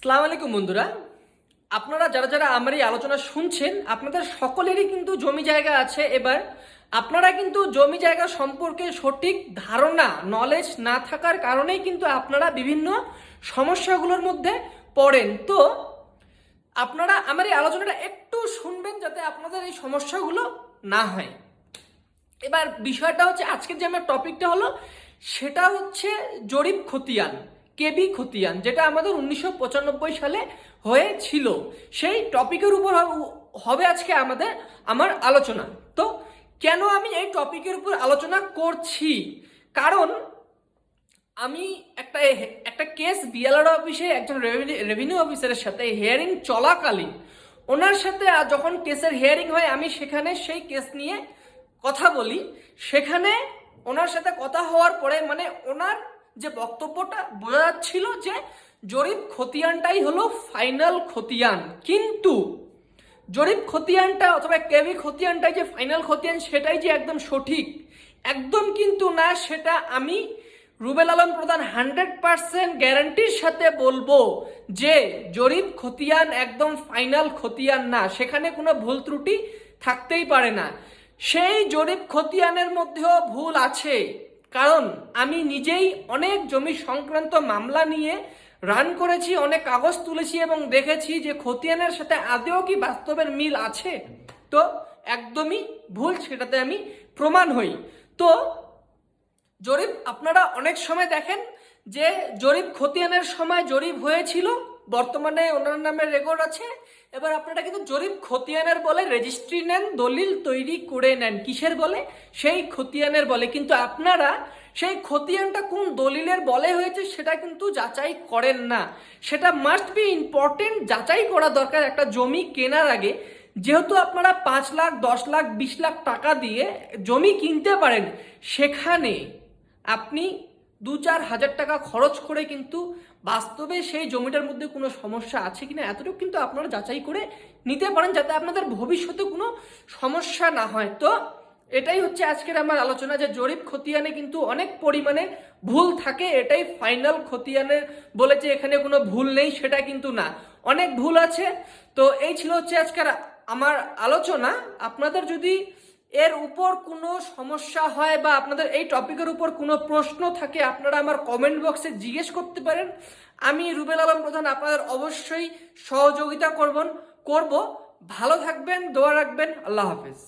আসসালামু আলাইকুম বন্ধুরা, আপনারা যারা যারা আমার এই আলোচনা শুনছেন আপনাদের সকলেরই কিন্তু জমি জায়গা আছে। এবার আপনারা কিন্তু জমি জায়গা সম্পর্কে সঠিক ধারণা নলেজ না থাকার কারণেই কিন্তু আপনারা বিভিন্ন সমস্যাগুলোর মধ্যে পড়েন। তো আপনারা আমার এই আলোচনাটা একটু শুনবেন যাতে আপনাদের এই সমস্যাগুলো না হয়। এবার বিষয়টা হচ্ছে আজকের যে আমার টপিকটা হলো সেটা হচ্ছে জরিপ খতিয়ান, কেবি খতিয়ান, যেটা আমাদের 1995 সালে হয়েছিল। সেই টপিকের উপর হবে আজকে আমার আলোচনা। তো কেন আমি এই টপিকের উপর আলোচনা করছি, কারণ আমি একটা কেস বিএলআর অফিসে একজন রেভিনিউ অফিসারের সাথে হিয়ারিং চলাকালীন ওনার সাথে যখন কেসের হিয়ারিং হয় আমি সেখানে সেই কেস নিয়ে কথা বলি। সেখানে ওনার সাথে কথা হওয়ার পরে ওনার যে বক্তব্যটা বোঝা যাচ্ছিল যে জরিপ খতিয়ানটাই হলো ফাইনাল খতিয়ান, কিন্তু জরিপ খতিয়ানটা অথবা কেবি খতিয়ানটাই যে ফাইনাল খতিয়ান সেটাই যে একদম সঠিক, একদম কিন্তু না। সেটা আমি রুবেল আলম প্রধান 100% গ্যারান্টির সাথে বলবো যে জরিপ খতিয়ান একদম ফাইনাল খতিয়ান না, সেখানে কোনো ভুল ত্রুটি থাকতেই পারে না। সেই জরিপ খতিয়ানের মধ্যেও ভুল আছে, কারণ আমি নিজেই অনেক জমি সংক্রান্ত মামলা নিয়ে রান করেছি, অনেক কাগজ তুলেছি এবং দেখেছি যে খতিয়ানের সাথে আদৌ কি বাস্তবের মিল আছে। তো একদমই ভুল, সেটাতে আমি প্রমাণ হই। তো জরিপ আপনারা অনেক সময় দেখেন যে জরিপ খতিয়ানের সময় জরিপ হয়েছিল, বর্তমানে ওনার নামে রেকর্ড আছে। এবার আপনারা কিন্তু জরিপ খতিয়ানের বলে রেজিস্ট্রি নেন, দলিল তৈরি করে নেন, কিসের বলে? সেই খতিয়ানের বলে। কিন্তু আপনারা সেই খতিয়ানটা কোন দলিলের বলে হয়েছে সেটা কিন্তু যাচাই করেন না। সেটা মাস্ট বি ইম্পর্টেন্ট, যাচাই করা দরকার একটা জমি কেনার আগে। যেহেতু আপনারা 5 লাখ 10 লাখ 20 লাখ টাকা দিয়ে জমি কিনতে পারেন, সেখানে আপনি 2-4 হাজার টাকা খরচ করে কিন্তু বাস্তবে সেই জমিটার মধ্যে কোনো সমস্যা আছে কিনা এতটুকু কিন্তু আপনারা যাচাই করে নিতে পারেন, যাতে আপনাদের ভবিষ্যতে কোনো সমস্যা না হয়। তো এটাই হচ্ছে আজকের আমার আলোচনা, যে জরিপ খতিয়ানে কিন্তু অনেক পরিমাণে ভুল থাকে। এটাই ফাইনাল খতিয়ানের বলেছে এখানে কোনো ভুল নেই, সেটা কিন্তু না, অনেক ভুল আছে। তো এই ছিল হচ্ছে আজকের আমার আলোচনা। আপনাদের যদি এর উপর কোনো সমস্যা হয় বা আপনাদের এই টপিকের উপর কোনো প্রশ্ন থাকে আপনারা আমার কমেন্ট বক্সে জিজ্ঞেস করতে পারেন। আমি রুবেল আলম প্রধান আপনাদের অবশ্যই সহযোগিতা করব। ভালো থাকবেন, দোয়া রাখবেন। আল্লাহ হাফেজ।